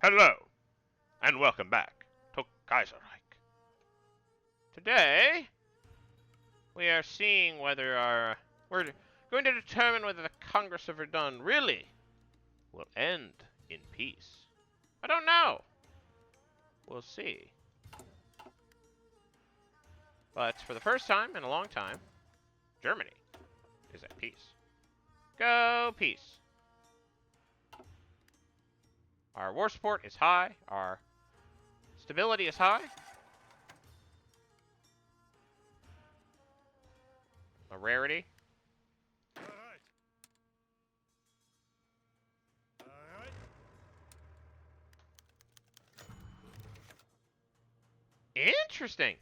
Hello, and welcome back to Kaiserreich. Today, we are seeing whether we're going to determine whether the Congress of VERDUN really will end in peace. I don't know. We'll see. But for the first time in a long time, Germany is at peace. Go peace. Our war support is high. Our stability is high. A rarity. Interesting.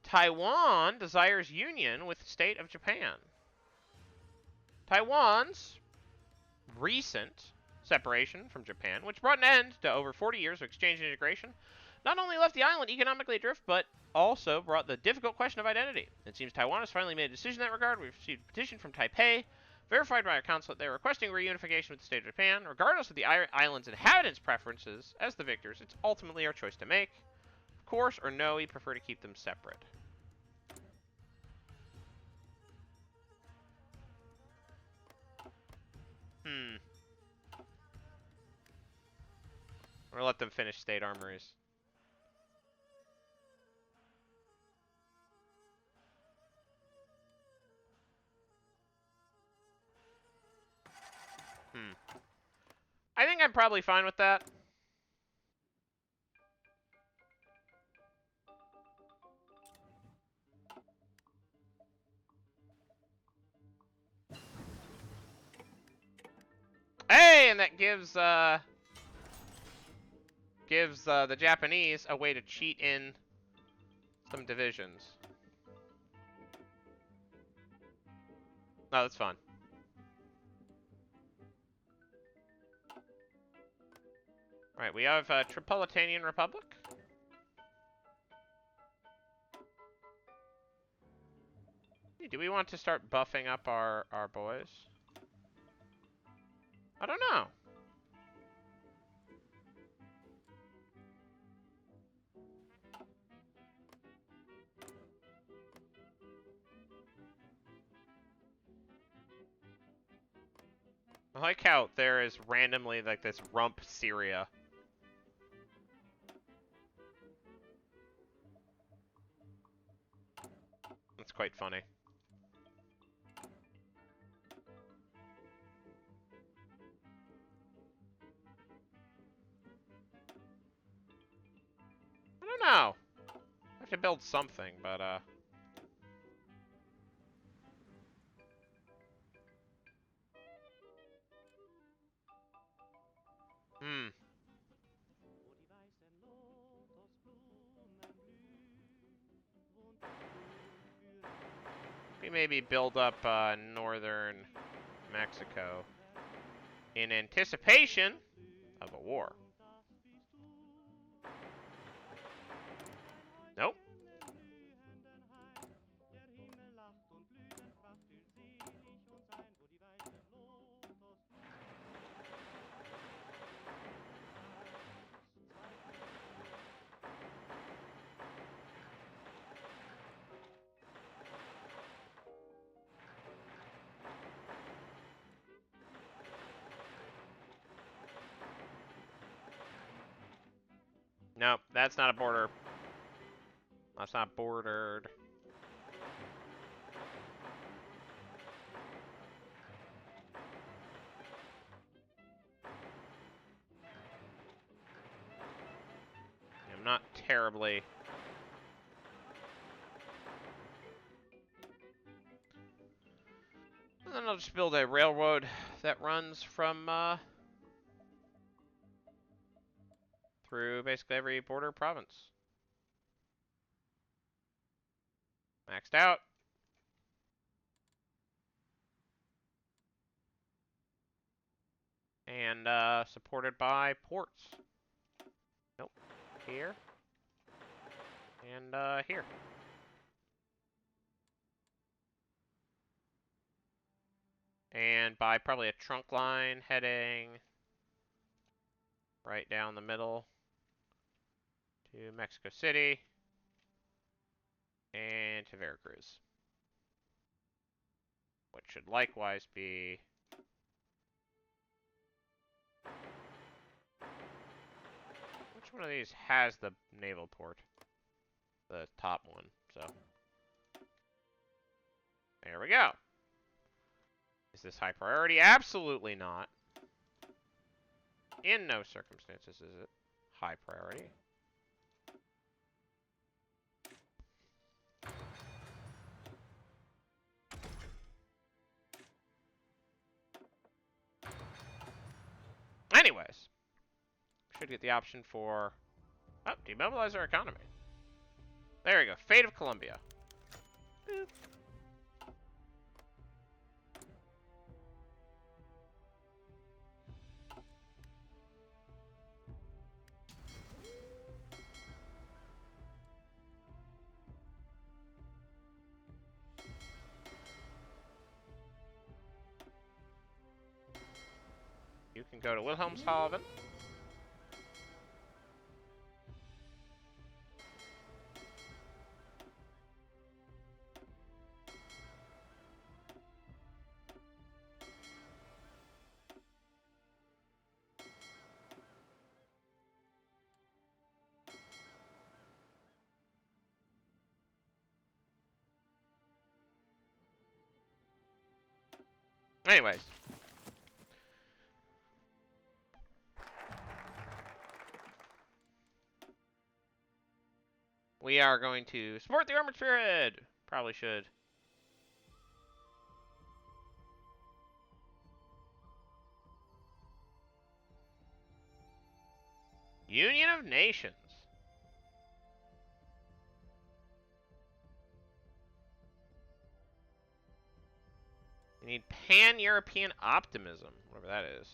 Taiwan desires union with the state of Japan. Taiwan's recent separation from Japan, which brought an end to over 40 years of exchange and integration, not only left the island economically adrift, but also brought the difficult question of identity. It seems Taiwan has finally made a decision in that regard. We've received a petition from Taipei, verified by our consulate. They're requesting reunification with the state of Japan. Regardless of the island's inhabitants' preferences as the victors, it's ultimately our choice to make. Of course or no, we prefer to keep them separate. I'm gonna let them finish state armories. I think I'm probably fine with that. Hey, and that gives the Japanese a way to cheat in some divisions. No, that's fine. Alright, we have Tripolitanian Republic. Hey, do we want to start buffing up our boys? I don't know. I like how there is randomly like this rump Syria. That's quite funny. I don't know. I have to build something, but we maybe build up northern Mexico in anticipation of a war. Nope. Nope, that's not a border. That's not bordered. I'm not terribly... And then I'll just build a railroad that runs from, through basically every border province. Maxed out. And, supported by ports. Nope. Here. And, here. And by probably a trunk line heading... right down the middle to Mexico City and to Veracruz, which should likewise be which one of these has the naval port? The top one. So there we go. Is this high priority? Absolutely not. In no circumstances is it high priority. Anyways, should get the option for demobilize our economy. There we go. Fate of Colombia. Boop. You can go to Wilhelmshaven. Anyways. We are going to support the armored spirit. Probably should. Union of Nations. We need pan-European optimism, whatever that is.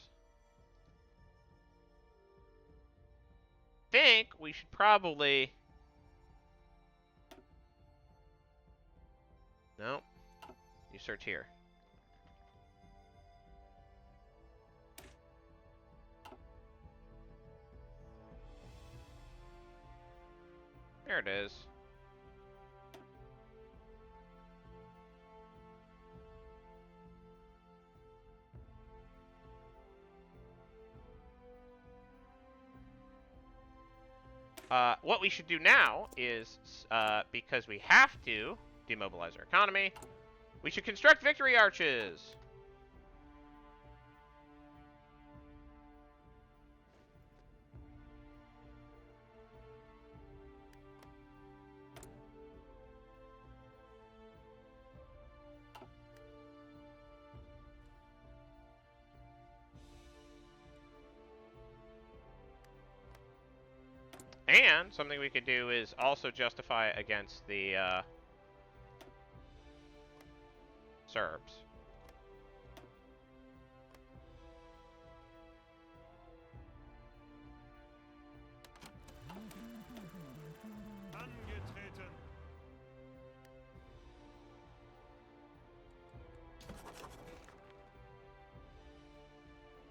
Think we should probably... No. You search here. There it is. What we should do now is, because we have to demobilize our economy, we should construct victory arches. And something we could do is also justify against the Serbs.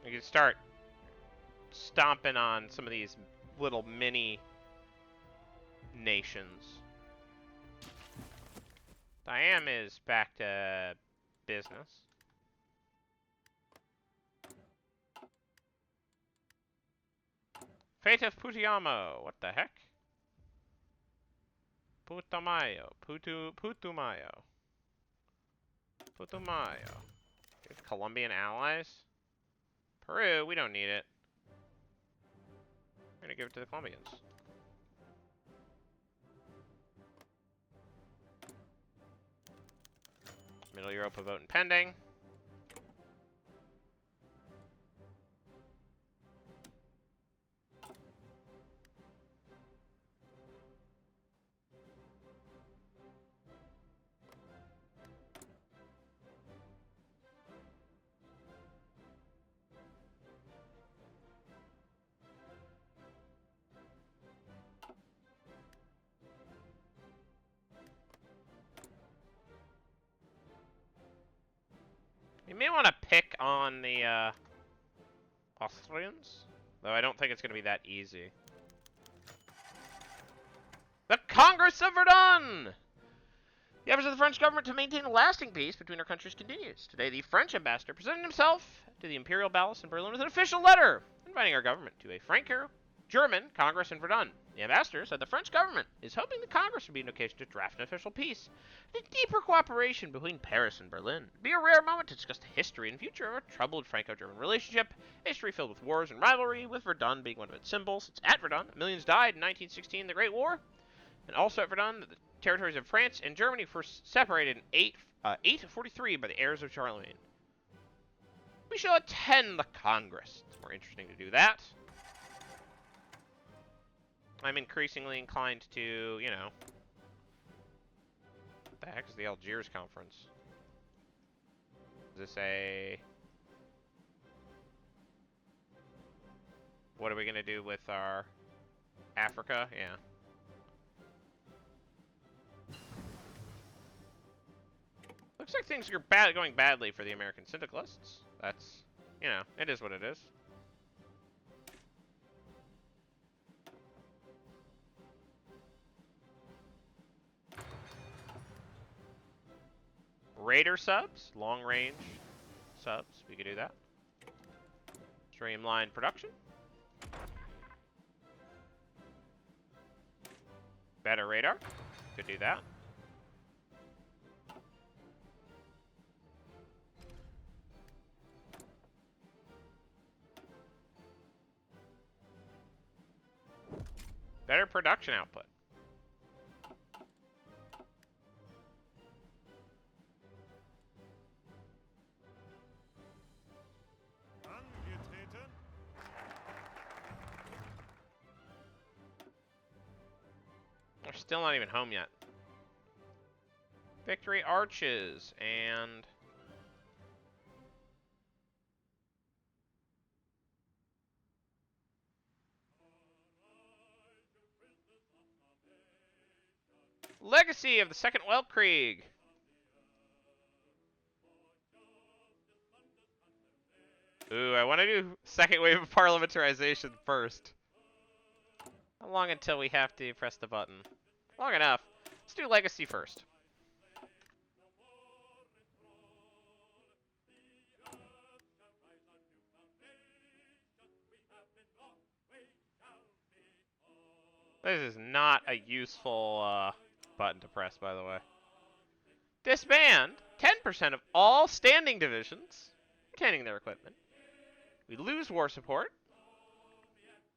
We could start stomping on some of these little mini nations. Siam is back to business. Fate of Putumayo. What the heck? Putumayo. Putumayo. Putumayo. Colombian allies? Peru, we don't need it. We're gonna give it to the Colombians. Middle Europe a vote and pending. You may want to pick on the Austrians. Though I don't think it's going to be that easy. The Congress of Verdun! The efforts of the French government to maintain a lasting peace between our countries continues. Today, the French ambassador presented himself to the Imperial Palace in Berlin with an official letter inviting our government to a Franco-German Congress in Verdun. The ambassador said the French government is hoping the Congress will be an occasion to draft an official peace and a deeper cooperation between Paris and Berlin. It would be a rare moment to discuss the history and future of a troubled Franco-German relationship, a history filled with wars and rivalry, with Verdun being one of its symbols. It's at Verdun millions died in 1916 in the Great War, and also at Verdun the territories of France and Germany were separated in 843 by the heirs of Charlemagne. We shall attend the Congress. It's more interesting to do that. I'm increasingly inclined to, you know... What the heck is the Algiers Conference? Is this a... What are we going to do with our... Africa? Yeah. Looks like things are going badly for the American syndicalists. That's, you know, it is what it is. Raider subs, long range subs, we could do that. Streamline production. Better radar, could do that. Better production output. We're still not even home yet. Victory arches and... Legacy of the Second Weltkrieg. Ooh, I want to do second wave of parliamentarization first. How long until we have to press the button? Long enough. Let's do Legacy first. This is not a useful button to press, by the way. Disband 10% of all standing divisions, retaining their equipment. We lose war support.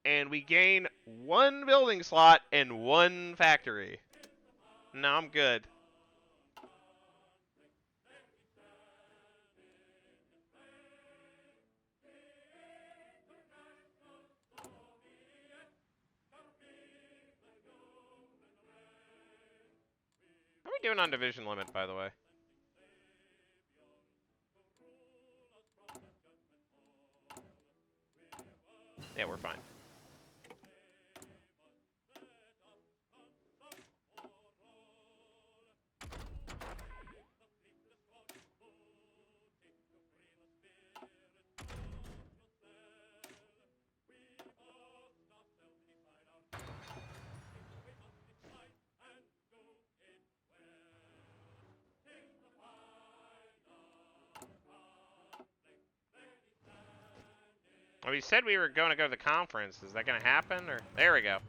And we gain 1 building slot and 1 factory. No, I'm good. How are we doing on division limit, by the way? Yeah, we're fine. Well, we said we were going to go to the conference. Is that going to happen? Or there we go.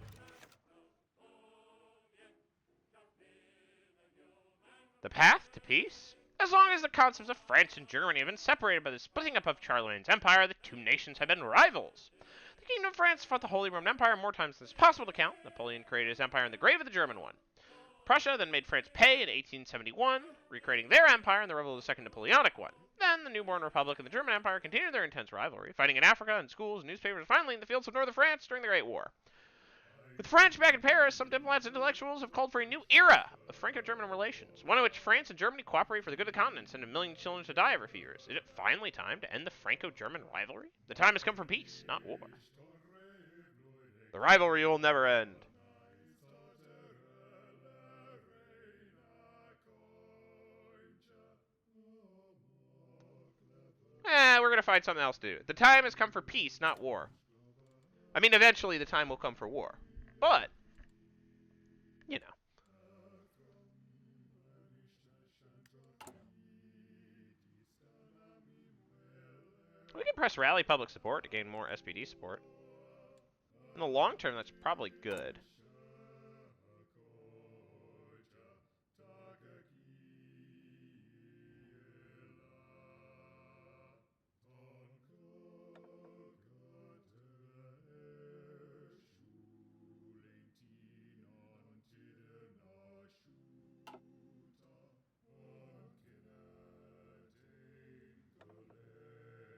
The path to peace? As long as the concepts of France and Germany have been separated by the splitting up of Charlemagne's empire, the two nations have been rivals. The Kingdom of France fought the Holy Roman Empire more times than it's possible to count. Napoleon created his empire in the grave of the German one. Prussia then made France pay in 1871, recreating their empire in the revolt of the Second Napoleonic one. Then the newborn Republic and the German Empire continued their intense rivalry, fighting in Africa, in schools, newspapers, and finally in the fields of northern France during the Great War. With France back in Paris, some diplomats and intellectuals have called for a new era of Franco-German relations, one in which France and Germany cooperate for the good of the continent, send a million children to die every few years. Is it finally time to end the Franco-German rivalry? The time has come for peace, not war. The rivalry will never end. We're gonna find something else to do. The time has come for peace, not war. I mean, eventually the time will come for war. But, you know. We can press rally public support to gain more SPD support. In the long term, that's probably good.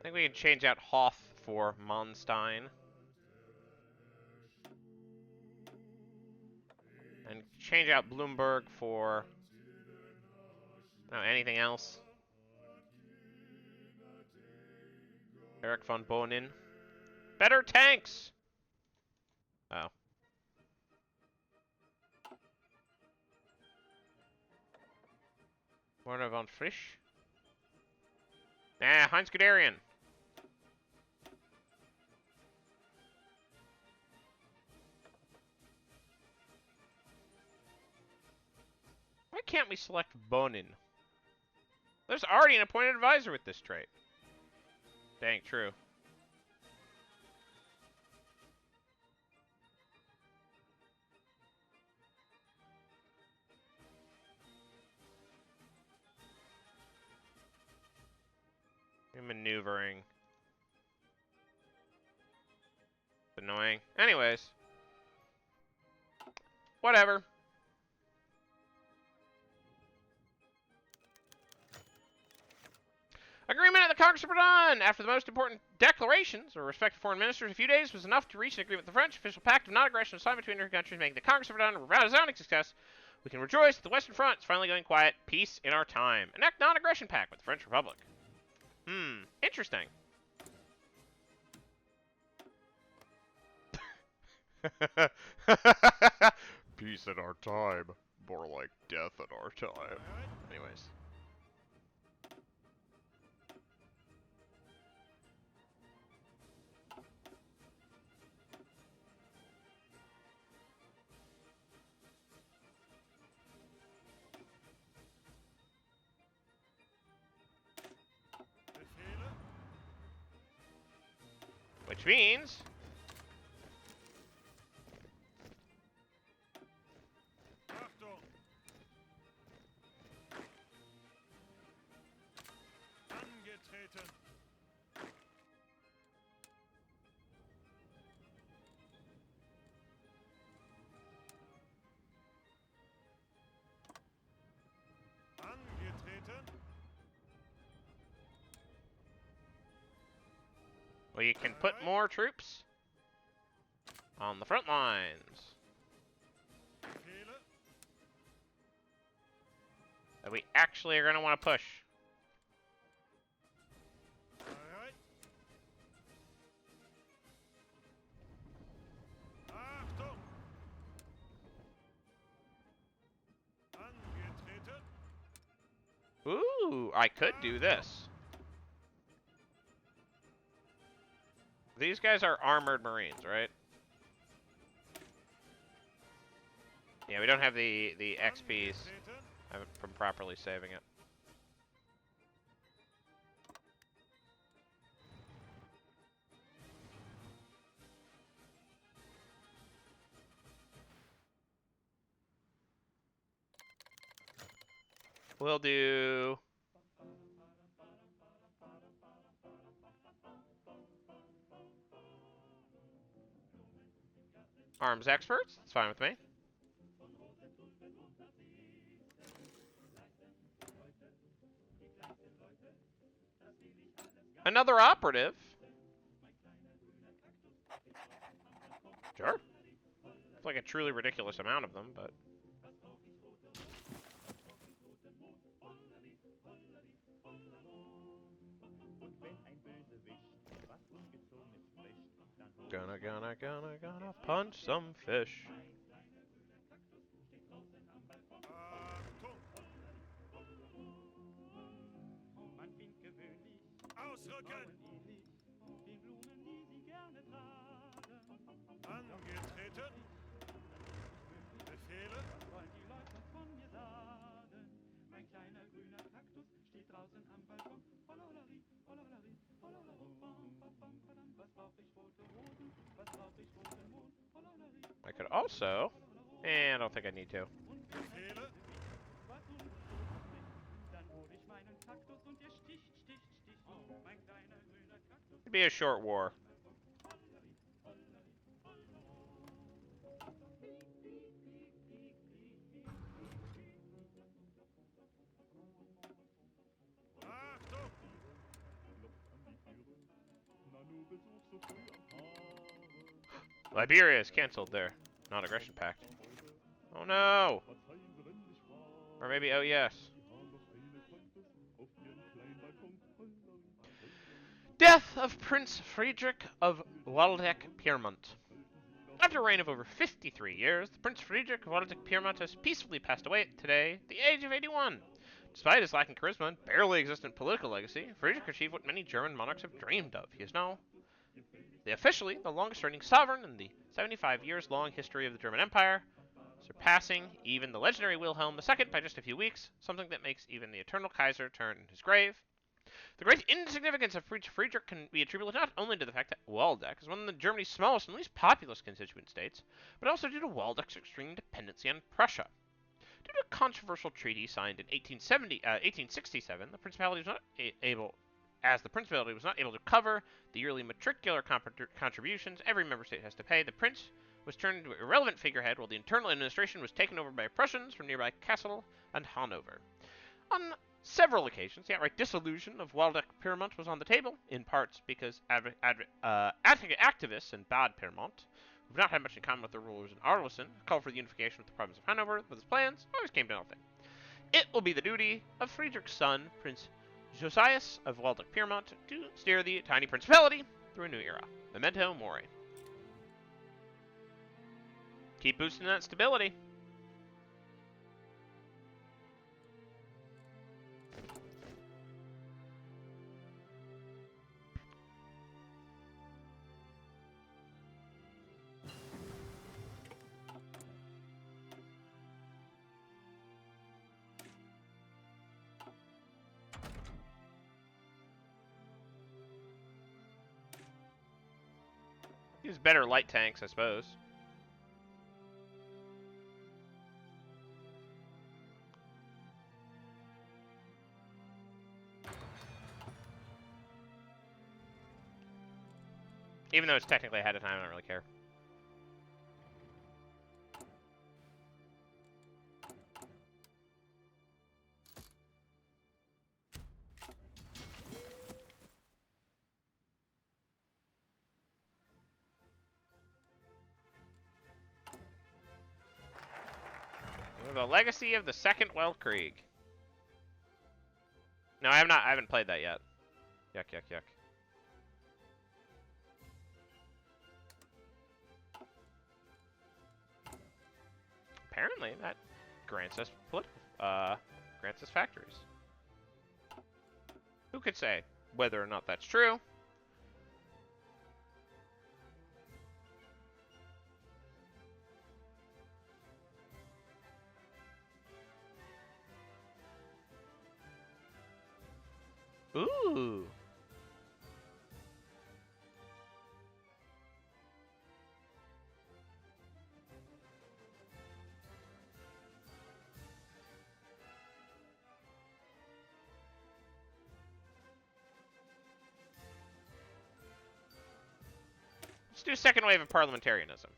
I think we can change out Hoth for Monstein. And change out Bloomberg for... no, anything else. Eric von Bonin. Better tanks! Oh. Werner von Frisch? Nah, Heinz Guderian. Why can't we select Bonin? There's already an appointed advisor with this trait. Dang, true. Maneuvering. It's annoying. Anyways. Whatever. Agreement at the Congress of Verdun! After the most important declarations of respective foreign ministers, a few days was enough to reach an agreement with the French. Official pact of non-aggression signed between our countries, making the Congress of Verdun a resounding success. We can rejoice that the Western Front is finally going quiet. Peace in our time. Enact non-aggression pact with the French Republic. Interesting. Peace in our time. More like death in our time. Anyways. Which means... we can put more troops on the front lines. That we actually are going to want to push. Ooh, I could do this. These guys are armored marines, right? Yeah, we don't have the XPs from properly saving it. We'll do... arms experts. That's fine with me. Another operative. Sure. It's like a truly ridiculous amount of them, but... Gonna punch some fish. could also... I don't think I need to. It'd be a short war. Liberia is cancelled their non-aggression pact. Oh no! Or maybe, oh yes. Death of Prince Friedrich of Waldeck-Pyrmont. After a reign of over 53 years, the Prince Friedrich of Waldeck-Pyrmont has peacefully passed away today at the age of 81. Despite his lacking charisma and barely existent political legacy, Friedrich achieved what many German monarchs have dreamed of. He is now officially the longest-reigning sovereign in the 75 years long history of the German Empire, surpassing even the legendary Wilhelm II by just a few weeks, something that makes even the eternal Kaiser turn in his grave. The great insignificance of Friedrich can be attributed not only to the fact that Waldeck is one of Germany's smallest and least populous constituent states, but also due to Waldeck's extreme dependency on Prussia. Due to a controversial treaty signed in 1867, the principality was not able to cover the yearly matricular contributions every member state has to pay, the prince was turned into an irrelevant figurehead while the internal administration was taken over by Prussians from nearby Kassel and Hanover. On several occasions, the outright dissolution of Waldeck-Pyrmont was on the table, in parts because activists in Bad Pyrmont, who have not had much in common with the rulers in Arlesen, called for the unification with the province of Hanover, but his plans always came to nothing. It will be the duty of Friedrich's son, Prince Josias of Waldeck-Pyrmont, to steer the tiny principality through a new era. Memento Mori. Keep boosting that stability. Use better light tanks, I suppose. Even though it's technically ahead of time, I don't really care. The Legacy of the Second Weltkrieg. No, I haven't played that yet. Yuck, yuck, yuck. Apparently, that grants us factories. Who could say whether or not that's true? Ooh. Let's do second wave of parliamentarianism.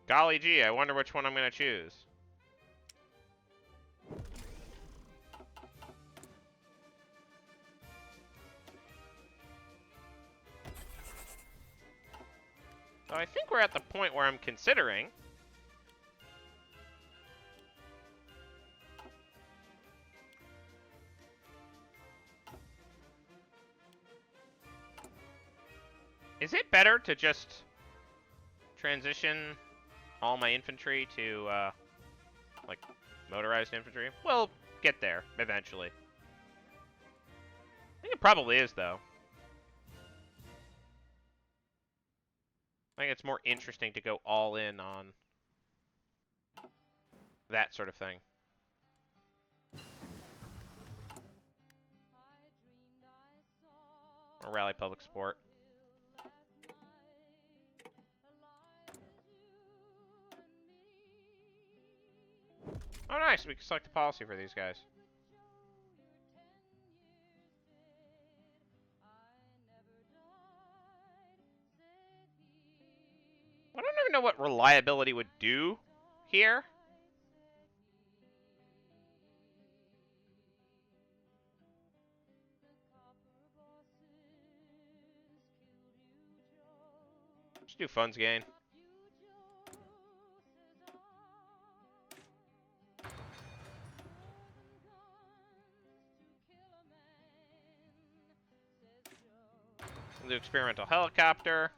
Golly gee, I wonder which one I'm going to choose. So I think we're at the point where I'm considering... Is it better to just transition all my infantry to, like, motorized infantry? We'll get there, eventually. think it probably is, though. I think it's more interesting to go all in on that sort of thing. Or rally public support. Oh, nice. We can select a policy for these guys. I don't even know what reliability would do here. Just do funds gain. We'll do experimental helicopter.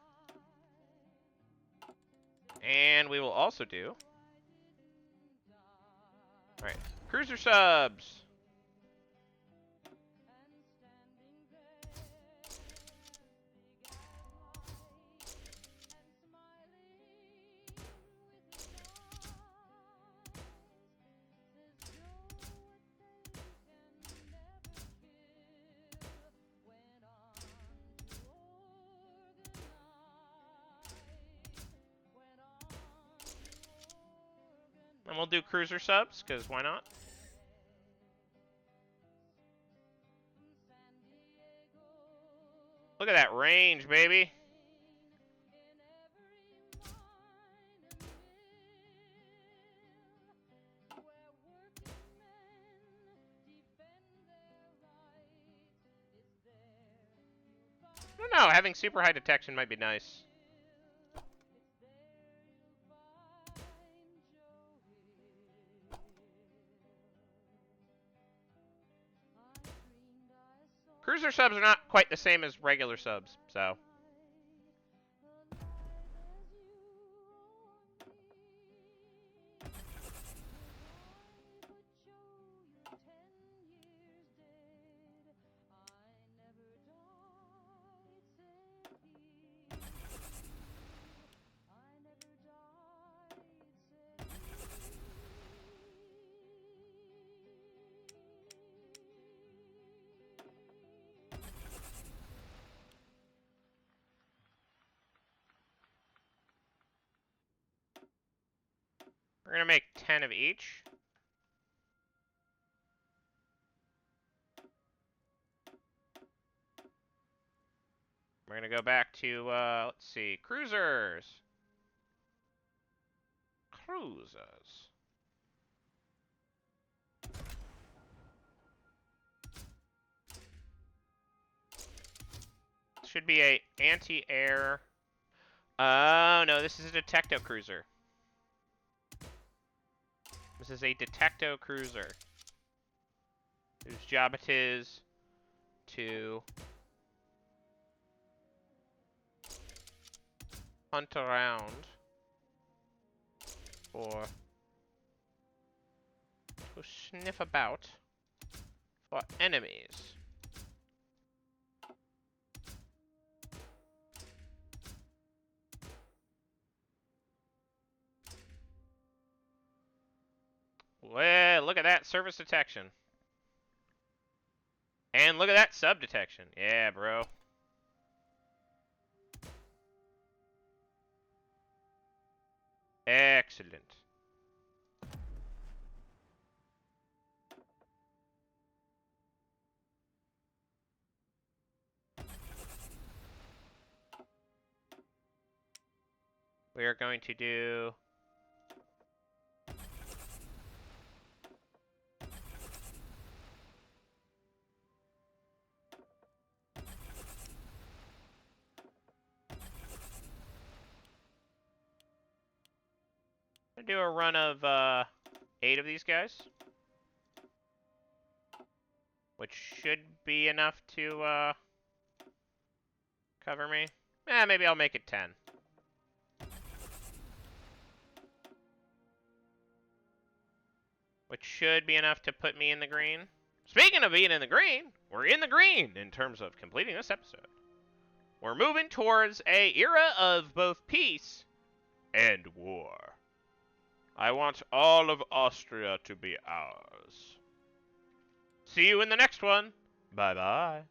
And we will also do... Alright, cruiser subs. And we'll do cruiser subs, because why not? Look at that range, baby. I don't know, having super high detection might be nice. Cruiser subs are not quite the same as regular subs, so. We're going to make 10 of each. We're going to go back to, let's see, cruisers. Cruisers. Should be a anti-air. Oh, no, this is a detecto cruiser. This is a detecto cruiser. Whose job it is to hunt around to sniff about for enemies. Well, look at that surface detection. And look at that sub detection. Yeah, bro. Excellent. We are going to do... do a run of 8 of these guys, which should be enough to cover me. Maybe I'll make it 10. Which should be enough to put me in the green. Speaking of being in the green, we're in the green in terms of completing this episode. We're moving towards a era of both peace and war. I want all of Austria to be ours. See you in the next one. Bye-bye.